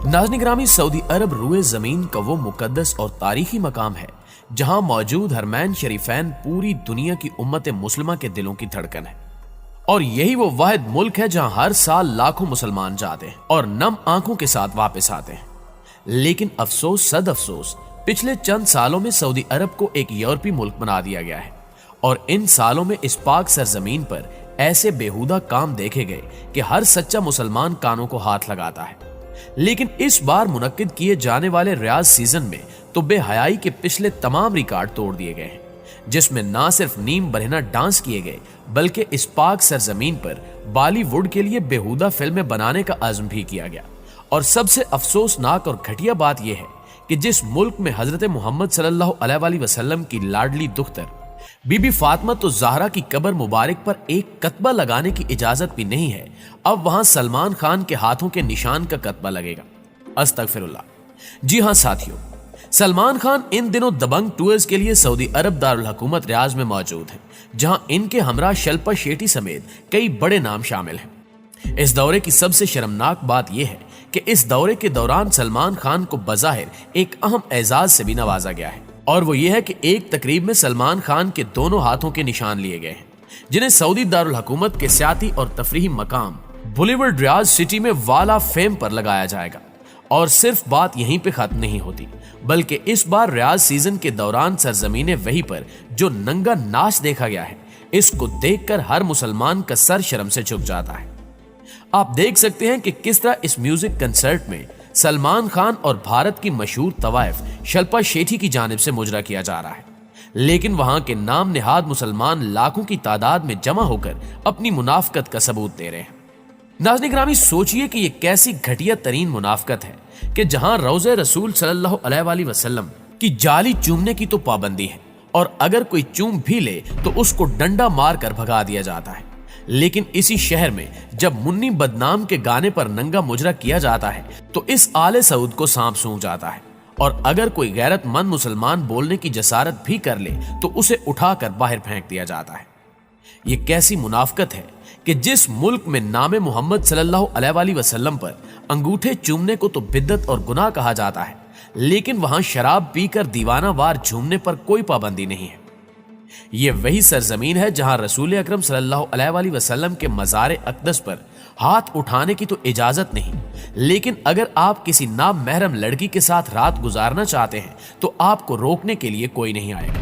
नाज़रीन ग्रामी, सऊदी अरब रुए जमीन का वो मुकद्दस और तारीखी मकाम है जहां मौजूद हरमैन शरीफैन पूरी दुनिया की उम्मत मुस्लिमा के दिलों की धड़कन है। और यही वो वाहिद मुल्क है जहां हर साल लाखों मुसलमान जाते हैं और नम आंखों के साथ वापस आते हैं। लेकिन अफसोस सद अफसोस, पिछले चंद सालों में सऊदी अरब को एक यूरोपीय मुल्क बना दिया गया है और इन सालों में इस पाक सरजमीन पर ऐसे बेहुदा काम देखे गए कि हर सच्चा मुसलमान कानों को हाथ लगाता है। लेकिन इस बार मुनक्किद किए जाने वाले रियाज सीजन में तो बेहयाई के पिछले तमाम रिकॉर्ड तोड़ दिए गए हैं, जिसमें ना सिर्फ नीम बरहना डांस किए गए बल्कि इस पाक सरजमीन पर बॉलीवुड के लिए बेहुदा फिल्में बनाने का अज़्म भी किया गया। और सबसे अफसोसनाक और घटिया बात यह है कि जिस मुल्क में हजरत मोहम्मद सल्लल्लाहु अलैहि वसल्लम की लाडली दुख्तर बीबी फातिमा तो ज़हरा की कब्र मुबारक पर एक कतबा लगाने की इजाजत भी नहीं है, अब वहां सलमान खान के हाथों के निशान का कतबा लगेगा। अस्तगफिरुल्लाह। जी हां साथियों, सलमान खान इन दिनों दबंग टूर्स के लिए सऊदी अरब दारुल हुकूमत रियाज में मौजूद हैं, जहां इनके हमरा शिल्पा शेट्टी समेत कई बड़े नाम शामिल हैं। इस दौरे की सबसे शर्मनाक बात यह है कि इस दौरे के दौरान सलमान खान को बज़ाहिर एक अहम एजाज से भी नवाजा गया है, और वो ये है कि एक तकरीब में सलमान खान के दोनों हाथों के निशान लिए गए हैं, जिन्हें सऊदी दारुल हुकूमत के सियाती और तफरीही मकाम बुलेवर्ड रियाज सिटी में वाला फेम पर लगाया जाएगा। और सिर्फ बात यहीं पे खत्म नहीं होती, बल्कि इस बार रियाज सीजन के दौरान सरजमीने वही पर जो नंगा नाच देखा गया है, इसको देखकर हर मुसलमान का सर शर्म से झुक जाता है। आप देख सकते हैं कि किस तरह इस म्यूजिक कंसर्ट में सलमान खान और भारत की मशहूर तवाइफ शिल्पा शेट्टी की जानिब से मुजरा किया जा रहा है, लेकिन वहां के नाम निहाद मुसलमान लाखों की तादाद में जमा होकर अपनी मुनाफकत का सबूत दे रहे हैं। नाज़रीन ग्रामी, सोचिए कि यह कैसी घटिया तरीन मुनाफकत है कि जहां रोज़े रसूल सल्लल्लाहु अलैहि वसल्लम की जाली चूमने की तो पाबंदी है, और अगर कोई चूम भी ले तो उसको डंडा मार कर भगा दिया जाता है। लेकिन इसी शहर में जब मुन्नी बदनाम के गाने पर नंगा मुजरा किया जाता है तो इस आले सऊद को सांप सूंघ जाता है, और अगर कोई गैरतमंद मुसलमान बोलने की जसारत भी कर ले तो उसे उठाकर बाहर फेंक दिया जाता है। ये कैसी मुनाफकत है कि जिस मुल्क में नामे मोहम्मद सल्लल्लाहु अलैहि वसल्लम पर अंगूठे चूमने को तो बिद्दत और गुनाह कहा जाता है, लेकिन वहां शराब पीकर दीवानावार झूमने पर कोई पाबंदी नहीं है। ये वही सरजमीन है जहां रसूल अकरम सल्लल्लाहु अलैहि वसल्लम के मज़ार अक़दस पर हाथ उठाने की तो इजाजत नहीं, लेकिन अगर आप किसी नामहरम लड़की के साथ रात गुजारना चाहते हैं तो आपको रोकने के लिए कोई नहीं आएगा।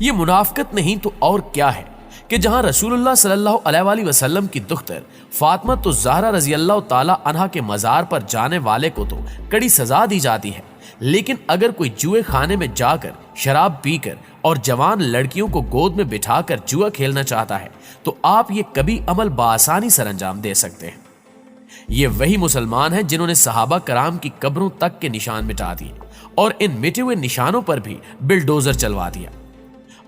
ये मुनाफकत नहीं तो और क्या है कि जहां रसूलुल्लाह सल्लल्लाहु अलैहि वसल्लम की दुख्तर फातिमा तो ज़हरा रज़ियल्लाहु ताला अन्हा के मज़ार पर जाने वाले को तो कड़ी सजा दी जाती है, लेकिन अगर कोई जुए खाने में जाकर शराब पीकर और जवान लड़कियों को गोद में बिठाकर जुआ खेलना चाहता है तो आप ये कभी अमल बासानी सरंजाम दे सकते हैं। ये वही मुसलमान हैं जिन्होंने सहाबा कराम की कब्रों तक के निशान मिटा दिए और इन मिटे हुए निशानों पर भी बिलडोजर चलवा दिया।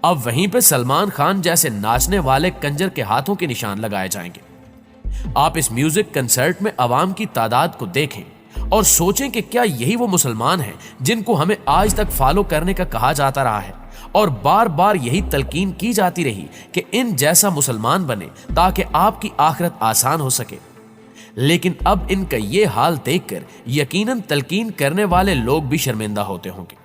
अब वहीं पे सलमान खान जैसे नाचने वाले कंजर के हाथों के निशान लगाए जाएंगे। आप इस म्यूजिक कंसर्ट में अवाम की तादाद को देखें और सोचें कि क्या यही वो मुसलमान हैं जिनको हमें आज तक फॉलो करने का कहा जाता रहा है, और बार बार यही तलकीन की जाती रही कि इन जैसा मुसलमान बने ताकि आपकी आखिरत आसान हो सके। लेकिन अब इनका ये हाल देखकर यकीनन तलकीन करने वाले लोग भी शर्मिंदा होते होंगे।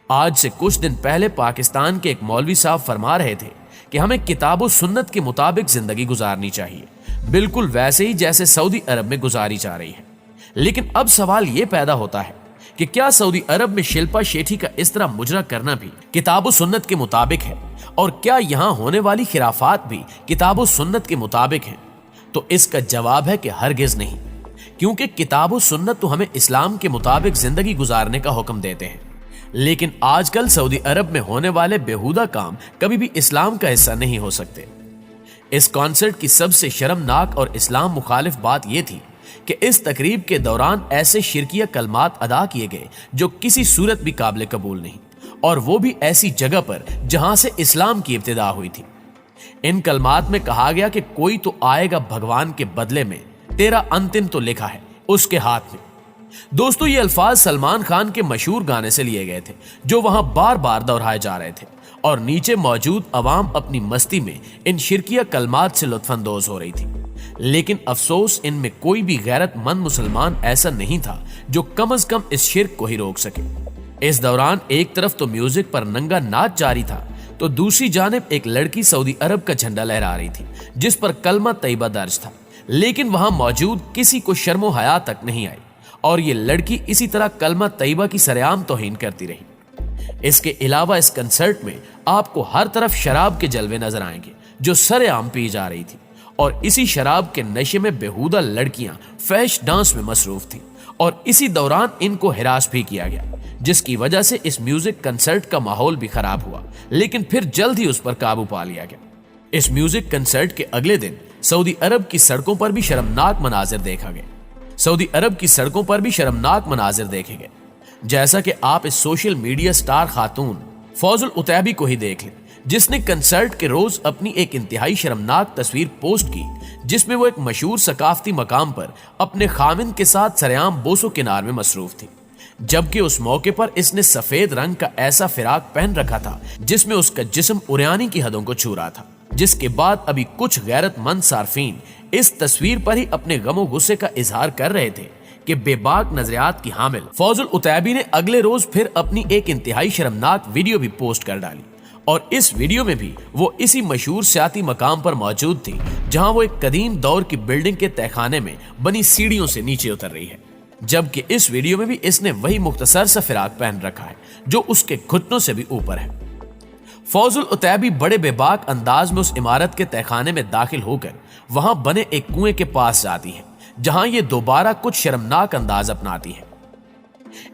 आज से कुछ दिन पहले पाकिस्तान के एक मौलवी साहब फरमा रहे थे कि हमें किताब और सुन्नत के मुताबिक जिंदगी गुजारनी चाहिए, बिल्कुल वैसे ही जैसे सऊदी अरब में गुजारी जा रही है। लेकिन अब सवाल यह पैदा होता है कि क्या सऊदी अरब में शिल्पा शेट्टी का इस तरह मुजरा करना भी किताब और सुन्नत के मुताबिक है, और क्या यहां होने वाली खिराफात भी किताब और सुन्नत के मुताबिक है? तो इसका जवाब है कि हरगिज नहीं, क्योंकि किताब और सुन्नत तो हमें इस्लाम के मुताबिक जिंदगी गुजारने का हुक्म देते हैं, लेकिन आजकल सऊदी अरब में होने वाले बेहुदा काम कभी भी इस्लाम का हिस्सा नहीं हो सकते। इस कॉन्सर्ट की सबसे शर्मनाक और इस्लाम मुखालिफ बात यह थी कि इस तकरीब के दौरान ऐसे शिरकिया कलमात अदा किए गए जो किसी सूरत भी काबिल कबूल नहीं, और वो भी ऐसी जगह पर जहां से इस्लाम की इब्तिदा हुई थी। इन कलमात में कहा गया कि कोई तो आएगा भगवान के बदले में, तेरा अंतिम तो लिखा है उसके हाथ में। दोस्तों, ये अल्फाज सलमान खान के मशहूर गाने से लिए गए थे जो वहां बार बार दोहराए जा रहे थे, और नीचे मौजूद अवाम अपनी मस्ती में इन शिरकिया कलमात से लुत्फानंदोज हो रही थी। لیکن افسوس ان میں کوئی بھی غیرت مند مسلمان ایسا نہیں تھا جو کم از کم اس شرک کو ہی روک سکے۔ اس دوران ایک طرف تو میوزک پر ننگا ناچ جاری تھا تو دوسری جانب ایک لڑکی سعودی عرب کا جھنڈا لہرا رہی تھی جس پر کلمہ طیبہ درج تھا، لیکن وہاں موجود کسی کو شرم و حیا تک نہیں آئی اور یہ لڑکی اسی طرح کلمہ طیبہ کی سرعام توہین کرتی رہی۔ اس کے علاوہ اس کنسرٹ میں آپ کو ہر طرف شراب کے جلوے نظر آئیں گے جو سرعام پی جا رہی تھی، اور اسی شراب کے نشے میں بیہودہ لڑکیاں فیش ڈانس میں مصروف تھیں، اور اسی دوران ان کو ہراس بھی کیا گیا، جس کی وجہ سے اس میوزک کنسرٹ کا ماحول بھی خراب ہوا، لیکن پھر جلد ہی اس پر قابو پا لیا گیا۔ اس میوزک کنسرٹ کے اگلے دن سعودی عرب کی سڑکوں پر بھی شرمناک مناظر دیکھا گیا۔ سعودی عرب کی سڑکوں پر بھی شرمناک مناظر دیکھے گئے، جیسا کہ آپ اس سوشل میڈیا سٹار خاتون فوز العتیبی کو ہی دیکھ لیں، جس نے کنسرٹ کے روز اپنی ایک انتہائی شرمناک تصویر پوسٹ کی جس میں وہ ایک مشہور ثقافتی مقام پر اپنے خامند کے ساتھ سرعام بوس و کنار میں مصروف تھی، جبکہ اس موقع پر اس نے سفید رنگ کا ایسا فراق پہن رکھا تھا جس میں اس کا جسم عریانی کی حدوں کو چھو رہا تھا، جس کے بعد ابھی کچھ غیرت مند صارفین اس تصویر پر ہی اپنے غم و غصے کا اظہار کر رہے تھے کہ بے باک نظریات کی حامل فوز العتیبی نے اگلے روز پھر اپنی ایک انتہائی شرمناک ویڈیو بھی پوسٹ کر ڈالی، اور اس ویڈیو میں بھی وہ اسی مشہور سیاحتی مقام پر موجود تھی جہاں وہ ایک قدیم دور کی بلڈنگ کے تہخانے میں بنی سیڑھیوں سے نیچے اتر رہی ہے، جبکہ اس ویڈیو میں بھی اس نے وہی مختصر سا فراق پہن رکھا ہے جو اس کے گھٹنوں سے بھی اوپر ہے۔ فوز العتیبی بڑے بے باک انداز میں اس عمارت کے تہخانے میں داخل ہو کر وہاں بنے ایک کنویں کے پاس جاتی ہے جہاں یہ دوبارہ کچھ شرمناک انداز اپناتی ہے۔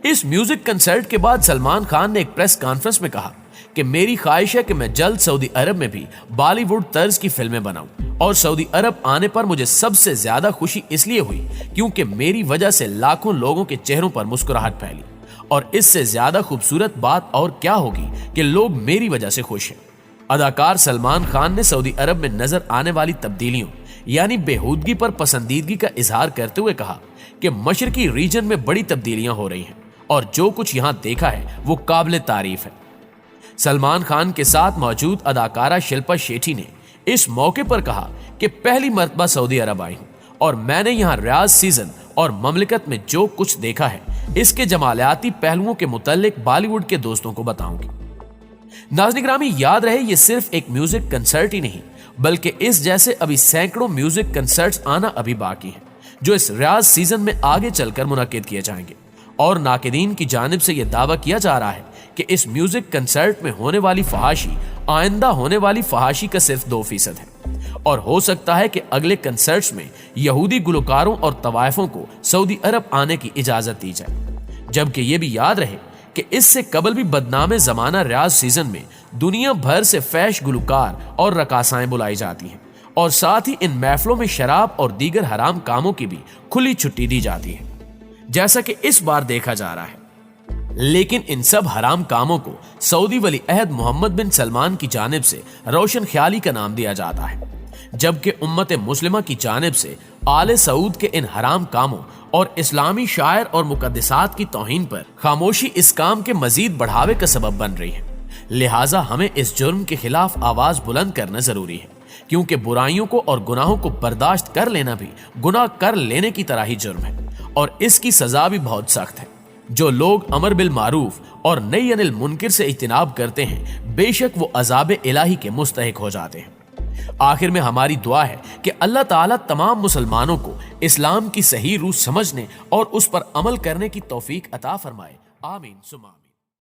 اس میوزک کنسرٹ کے بعد سلمان خان نے ایک پریس کانفرنس میں کہا کہ میری خواہش ہے کہ میں جلد سعودی عرب میں بھی بالی ووڈ طرز کی فلمیں بناؤں، اور سعودی عرب آنے پر مجھے سب سے زیادہ خوشی اس لیے ہوئی کیونکہ میری وجہ سے لاکھوں لوگوں کے چہروں پر مسکراہٹ پھیلی، اور اس سے زیادہ خوبصورت بات اور کیا ہوگی کہ لوگ میری وجہ سے خوش ہیں۔ اداکار سلمان خان نے سعودی عرب میں نظر آنے والی تبدیلیوں یعنی بےہودگی پر پسندیدگی کا اظہار کرتے ہوئے کہا کہ مشرقی ریجن میں بڑی تبدیلیاں ہو رہی ہیں اور جو کچھ یہاں دیکھا ہے وہ قابل تعریف ہے۔ سلمان خان کے ساتھ موجود اداکارہ شلپا شیٹھی نے اس موقع پر کہا کہ پہلی مرتبہ سعودی عرب آئی ہوں اور میں نے یہاں ریاض سیزن اور مملکت میں جو کچھ دیکھا ہے اس کے جمالیاتی پہلوؤں کے متعلق بالی ووڈ کے دوستوں کو بتاؤں گی۔ ناظرین گرامی، یاد رہے یہ صرف ایک میوزک کنسرٹ ہی نہیں بلکہ اس جیسے ابھی سینکڑوں میوزک کنسرٹس آنا ابھی باقی ہیں جو اس ریاض سیزن میں آگے چل کر منعقد کیے جائیں گے، اور ناقدین کی جانب سے یہ دعویٰ کیا جا رہا ہے کہ اس میوزک کنسرٹ میں ہونے والی فحاشی آئندہ ہونے والی فحاشی کا صرف 2% ہے، اور ہو سکتا ہے کہ اگلے کنسرٹس میں یہودی گلوکاروں اور طوائفوں کو سعودی عرب آنے کی اجازت دی جائے، جبکہ یہ بھی یاد رہے کہ اس سے قبل بھی بدنام زمانہ ریاض سیزن میں دنیا بھر سے فیش گلوکار اور رقاصائیں بلائی جاتی ہیں، اور ساتھ ہی ان محفلوں میں شراب اور دیگر حرام کاموں کی بھی کھلی چھٹی دی جاتی ہے جیسا کہ اس بار دیکھا جا رہا ہے۔ لیکن ان سب حرام کاموں کو سعودی ولی عہد محمد بن سلمان کی جانب سے روشن خیالی کا نام دیا جاتا ہے، جبکہ امت مسلمہ کی جانب سے آل سعود کے ان حرام کاموں اور اسلامی شاعر اور مقدسات کی توہین پر خاموشی اس کام کے مزید بڑھاوے کا سبب بن رہی ہے۔ لہٰذا ہمیں اس جرم کے خلاف آواز بلند کرنا ضروری ہے، کیونکہ برائیوں کو اور گناہوں کو برداشت کر لینا بھی گناہ کر لینے کی طرح ہی جرم ہے، اور اس کی سزا بھی بہت سخت ہے۔ جو لوگ امر بالمعروف اور نہی عن المنکر سے اجتناب کرتے ہیں بے شک وہ عذاب الہی کے مستحق ہو جاتے ہیں۔ آخر میں ہماری دعا ہے کہ اللہ تعالیٰ تمام مسلمانوں کو اسلام کی صحیح روح سمجھنے اور اس پر عمل کرنے کی توفیق عطا فرمائے، آمین ثم آمین۔